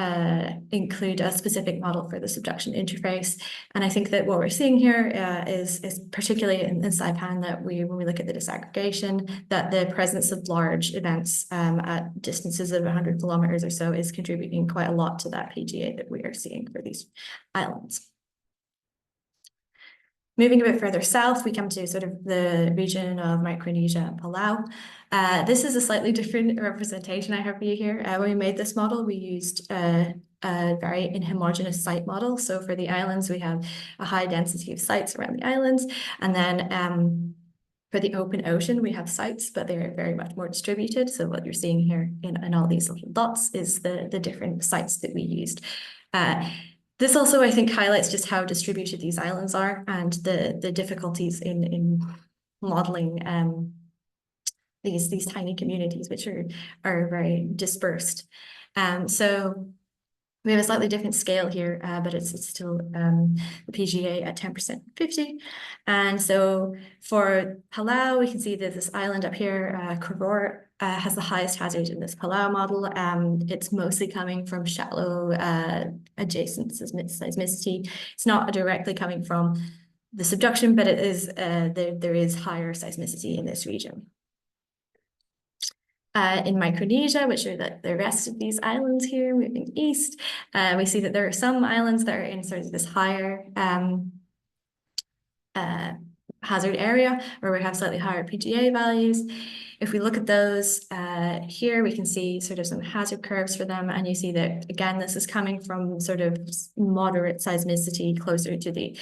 include a specific model for the subduction interface. And I think that what we're seeing here is particularly in Saipan, that when we look at the disaggregation, that the presence of large events at distances of 100 kilometers or so is contributing quite a lot to that PGA that we are seeing for these islands. Moving a bit further south, we come to sort of the region of Micronesia and Palau. This is a slightly different representation I have for you here. When we made this model, we used a very inhomogeneous site model. So for the islands, we have a high density of sites around the islands. And then for the open ocean, we have sites, but they're very much more distributed. So what you're seeing here in all these little dots is the different sites that we used. This also, I think, highlights just how distributed these islands are and the difficulties in modeling these tiny communities, which are very dispersed. So we have a slightly different scale here, but it's still the PGA at 10% 50. And so for Palau, we can see that this island up here, Koror, has the highest hazard in this Palau model. It's mostly coming from shallow adjacent seismicity. It's not directly coming from the subduction, but it is there is higher seismicity in this region. In Micronesia, which are the rest of these islands here, moving east, we see that there are some islands that are in sort of this higher hazard area where we have slightly higher PGA values. If we look at those here, we can see sort of some hazard curves for them, and you see that, again, this is coming from sort of moderate seismicity closer to the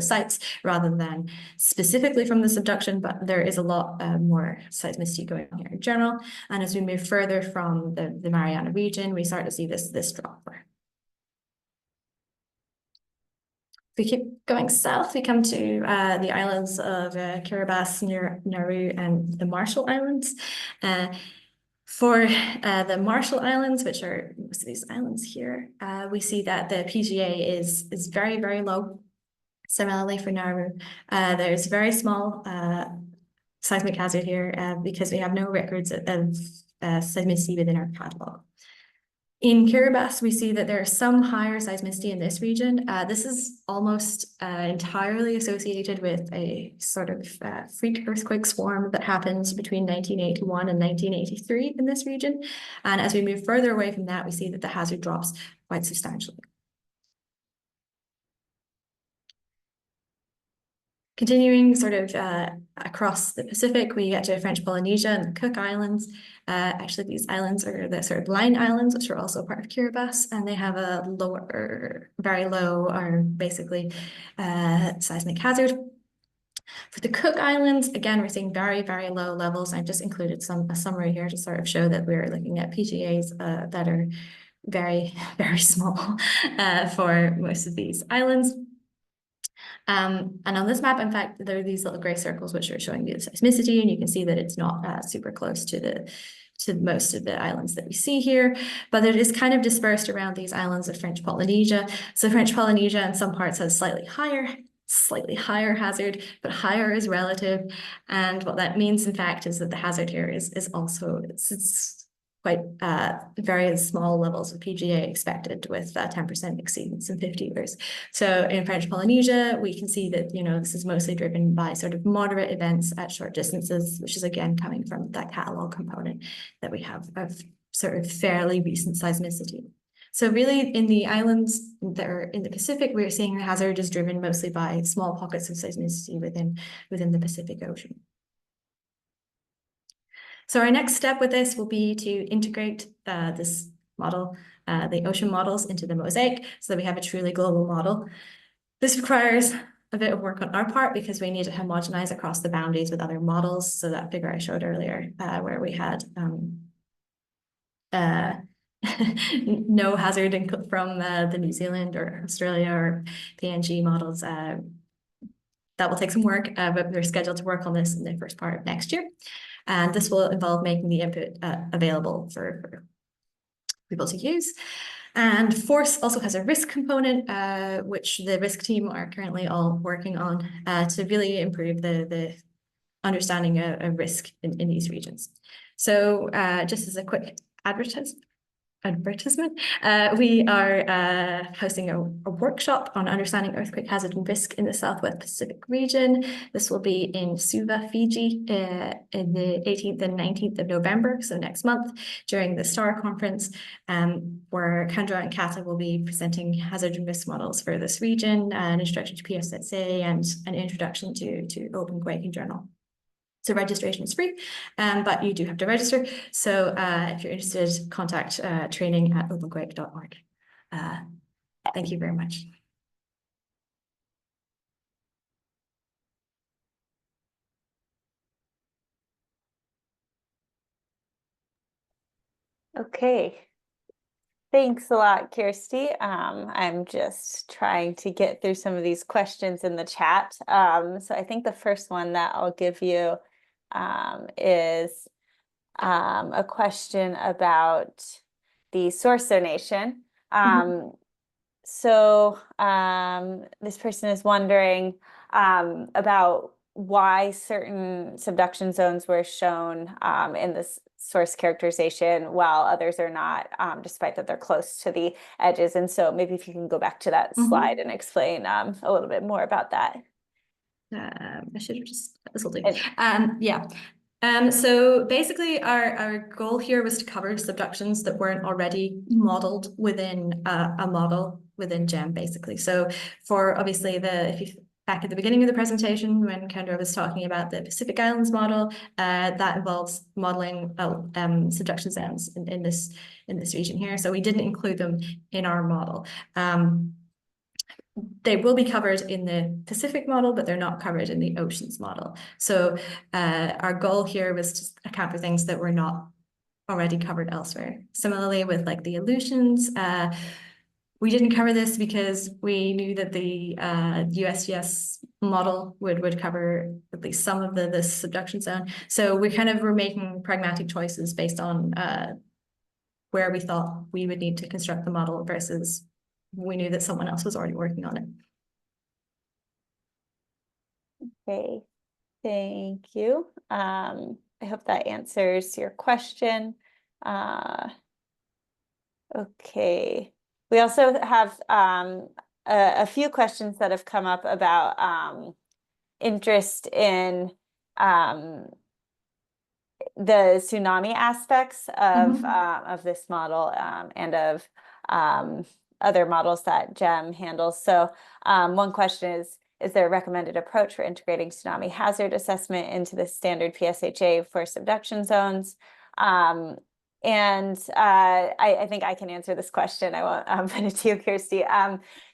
sites rather than specifically from the subduction, but there is a lot more seismicity going on here in general. And as we move further from the Mariana region, we start to see this drop. If we keep going south, we come to the islands of Kiribati, Nauru, and the Marshall Islands. For the Marshall Islands, which are most of these islands here, we see that the PGA is very, very low. Similarly for Nauru, there's very small seismic hazard here because we have no records of seismicity within our catalog. In Kiribati, we see that there is some higher seismicity in this region. This is almost entirely associated with a sort of freak earthquake swarm that happens between 1981 and 1983 in this region. And as we move further away from that, we see that the hazard drops quite substantially. Continuing sort of across the Pacific, we get to French Polynesia and the Cook Islands. Actually, these islands are the sort of line islands, which are also part of Kiribati, and they have a lower, very low, or basically seismic hazard. For the Cook Islands, again, we're seeing very, very low levels. I've just included a summary here to sort of show that we're looking at PGAs that are very, very small for most of these islands. And on this map, in fact, there are these little gray circles which are showing the seismicity, and you can see that it's not super close to most of the islands that we see here, but it is kind of dispersed around these islands of French Polynesia. So French Polynesia in some parts has slightly higher hazard, but higher is relative. And what that means, in fact, is that the hazard here is also it's quite very small levels of PGA expected with 10% exceedance in 50 years. So in French Polynesia, we can see that, this is mostly driven by sort of moderate events at short distances, which is again coming from that catalog component that we have of sort of fairly recent seismicity. So really in the islands that are in the Pacific, we're seeing the hazard is driven mostly by small pockets of seismicity within the Pacific Ocean. So our next step with this will be to integrate this model, the ocean models, into the mosaic so that we have a truly global model. This requires a bit of work on our part because we need to homogenize across the boundaries with other models. So that figure I showed earlier, where we had no hazard from the New Zealand or Australia or PNG models, that will take some work, but we're scheduled to work on this in the first part of next year. And this will involve making the input available for people to use. And force also has a risk component, which the risk team are currently all working on to really improve the understanding of risk in these regions. So just as a quick advertisement, we are hosting a workshop on understanding earthquake hazard and risk in the Southwest Pacific region. This will be in Suva, Fiji, in the 18th and 19th of November, so next month, during the STAR conference, where Kendra and Kata will be presenting hazard and risk models for this region, an introduction to PSHA, and an introduction to Open Quaking Journal. So registration is free, but you do have to register. So if you're interested, contact training@openquake.org. Thank you very much. Okay. Thanks a lot, Kirsty. I'm just trying to get through some of these questions in the chat. So I think the first one that I'll give you is a question about the source donation. So this person is wondering about why certain subduction zones were shown in this source characterization while others are not, despite that they're close to the edges. And so maybe if you can go back to that slide and explain a little bit more about that. I should have just, this will do. Yeah. So basically our goal here was to cover subductions that weren't already modeled within a model within GEM, basically. So for obviously if you back at the beginning of the presentation, when Kendra was talking about the Pacific Islands model, that involves modeling subduction zones in this region here. So we didn't include them in our model. They will be covered in the Pacific model, but they're not covered in the oceans model. So our goal here was to account for things that were not already covered elsewhere. Similarly with like the Aleutians, we didn't cover this because we knew that the USGS model would cover at least some of this subduction zone. So we kind of were making pragmatic choices based on where we thought we would need to construct the model versus we knew that someone else was already working on it. Okay, thank you. I hope that answers your question. Okay, we also have a few questions that have come up about interest in the tsunami aspects of this model and of other models that GEM handles. So one question is there a recommended approach for integrating tsunami hazard assessment into the standard PSHA for subduction zones? And I think I can answer this question. I won't put it to you, Kirsty.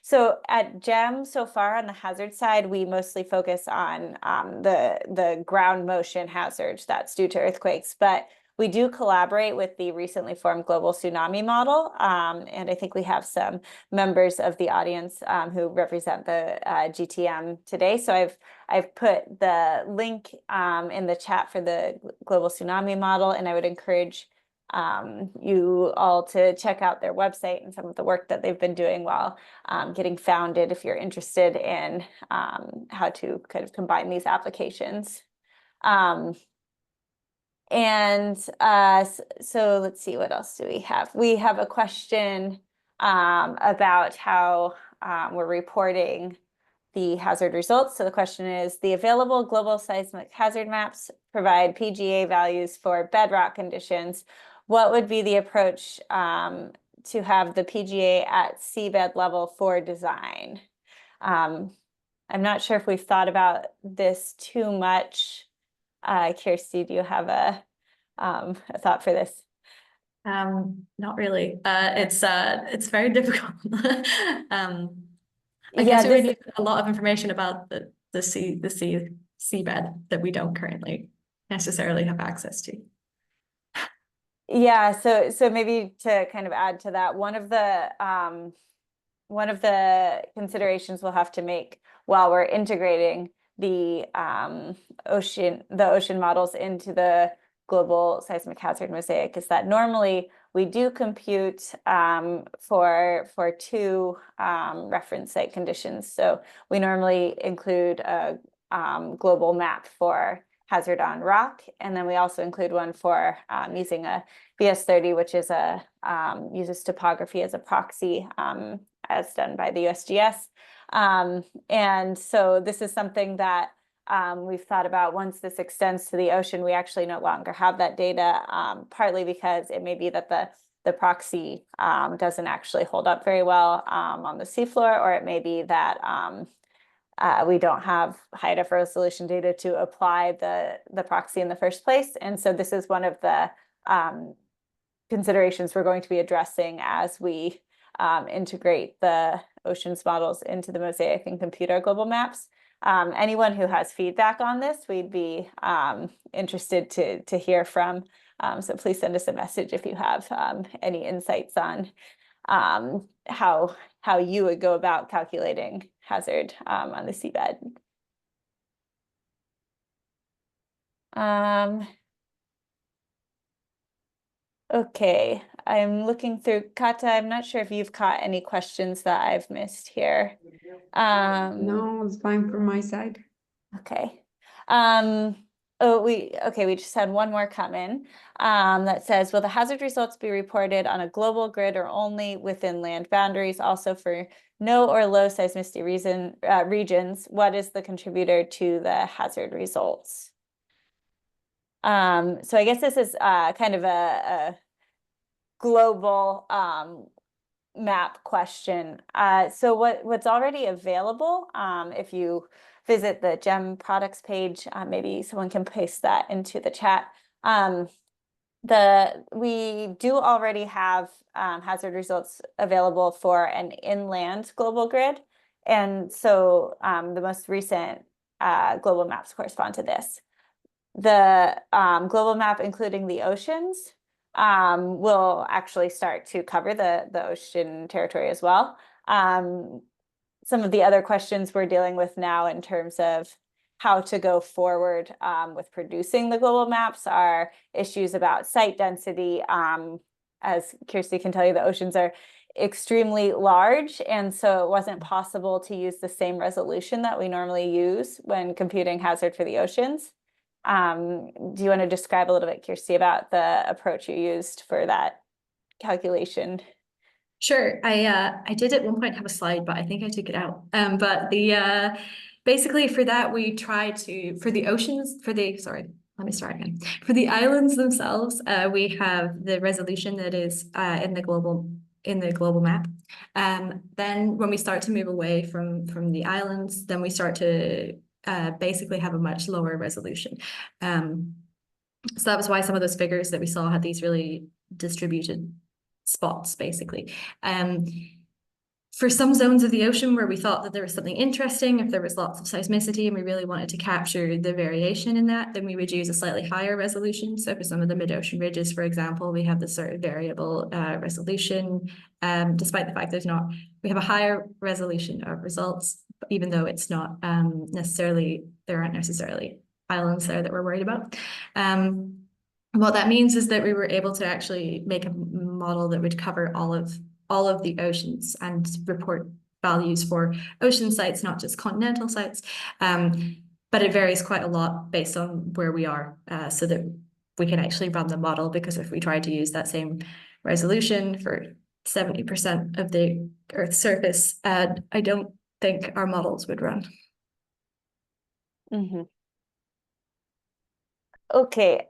So at GEM, so far on the hazard side, we mostly focus on the ground motion hazards that's due to earthquakes, but we do collaborate with the recently formed Global Tsunami Model, and I think we have some members of the audience who represent the GTM today. So I've put the link in the chat for the Global Tsunami Model, and I would encourage you all to check out their website and some of the work that they've been doing while getting founded if you're interested in how to kind of combine these applications. And so let's see, what else do we have? We have a question about how we're reporting the hazard results. So the question is, the available global seismic hazard maps provide PGA values for bedrock conditions. What would be the approach to have the PGA at seabed level for design? I'm not sure if we've thought about this too much. Kirsty, do you have a thought for this? Not really. It's very difficult. I Yeah, guess we would need a lot of information about the seabed that we don't currently necessarily have access to. Yeah, so maybe to kind of add to that, one of the considerations we'll have to make while we're integrating the ocean models into the global seismic hazard mosaic is that normally we do compute for two reference site conditions. So we normally include a global map for hazard on rock, and then we also include one for using a BS30, which is uses topography as a proxy, as done by the USGS. And so this is something that we've thought about. Once this extends to the ocean, we actually no longer have that data, partly because it may be that the proxy doesn't actually hold up very well on the seafloor, or it may be that we don't have high enough resolution data to apply the proxy in the first place. And so this is one of the considerations we're going to be addressing as we integrate the oceans models into the mosaic and compute our global maps. Anyone who has feedback on this, we'd be interested to hear from. So please send us a message if you have any insights on how you would go about calculating hazard on the seabed. Okay, I'm looking through. Kata, I'm not sure if you've caught any questions that I've missed here. No, it's fine from my side. Okay. We just had one more come in that says, will the hazard results be reported on a global grid or only within land boundaries? Also for no or low seismicity regions, what is the contributor to the hazard results? So I guess this is kind of a global map question. So what's already available, if you visit the GEM products page, maybe someone can paste that into the chat. We do already have hazard results available for an inland global grid. And so the most recent global maps correspond to this. The global map, including the oceans, will actually start to cover the ocean territory as well. Some of the other questions we're dealing with now in terms of how to go forward with producing the global maps are issues about site density. As Kirsty can tell you, the oceans are extremely large, and so it wasn't possible to use the same resolution that we normally use when computing hazard for the oceans. Do you want to describe a little bit, Kirsty, about the approach you used for that calculation? Sure. I did at one point have a slide, but I think I took it out. But basically for that we try to for the islands themselves, we have the resolution that is in the global map. Then when we start to move away from the islands, then we start to basically have a much lower resolution. So that was why some of those figures that we saw had these really distributed spots, basically. For some zones of the ocean where we thought that there was something interesting, if there was lots of seismicity and we really wanted to capture the variation in that, then we would use a slightly higher resolution. So for some of the mid-ocean ridges, for example, we have this sort of variable resolution, despite the fact we have a higher resolution of results, even though it's not there aren't necessarily islands there that we're worried about. What that means is that we were able to actually make a model that would cover all of the oceans and report values for ocean sites, not just continental sites. But it varies quite a lot based on where we are, so that we can actually run the model, because if we tried to use that same resolution for 70% of the Earth's surface, I don't think our models would run. Mm-hmm. Okay,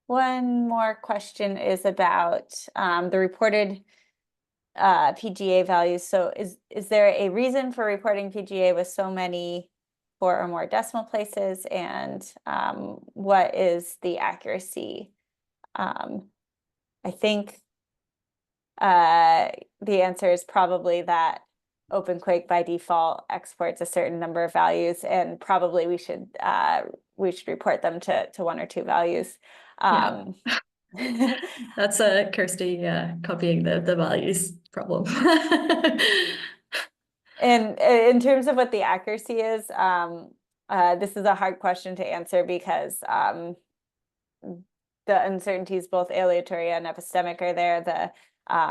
one more question is about the reported PGA values. So is there a reason for reporting PGA with so many 4 or more decimal places, and what is the accuracy? I think the answer is probably that OpenQuake by default exports a certain number of values, and probably we should report them to 1 or 2 values. That's Kirsty copying the values problem. And in terms of what the accuracy is, this is a hard question to answer, because the uncertainties, both aleatory and epistemic, are there. The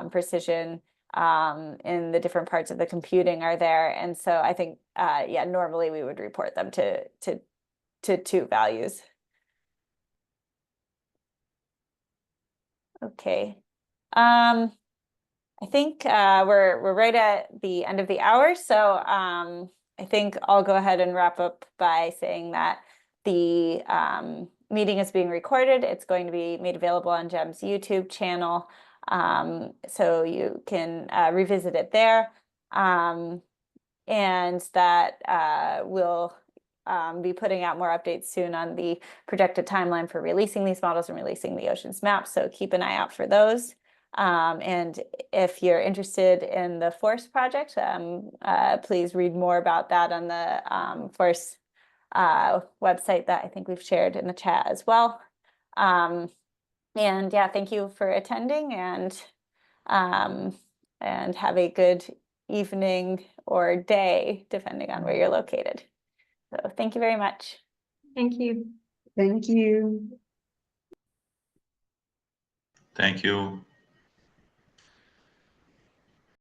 precision in the different parts of the computing are there. And so I think, yeah, normally we would report them to 2 values. Okay. I think we're right at the end of the hour. So I think I'll go ahead and wrap up by saying that the meeting is being recorded. It's going to be made available on GEM's YouTube channel. So you can revisit it there. And that we'll be putting out more updates soon on the projected timeline for releasing these models and releasing the oceans map. So keep an eye out for those. And if you're interested in the FORCE project, please read more about that on the FORCE website that I think we've shared in the chat as well. And yeah, thank you for attending, and have a good evening or day, depending on where you're located. So thank you very much. Thank you. Thank you. Thank you.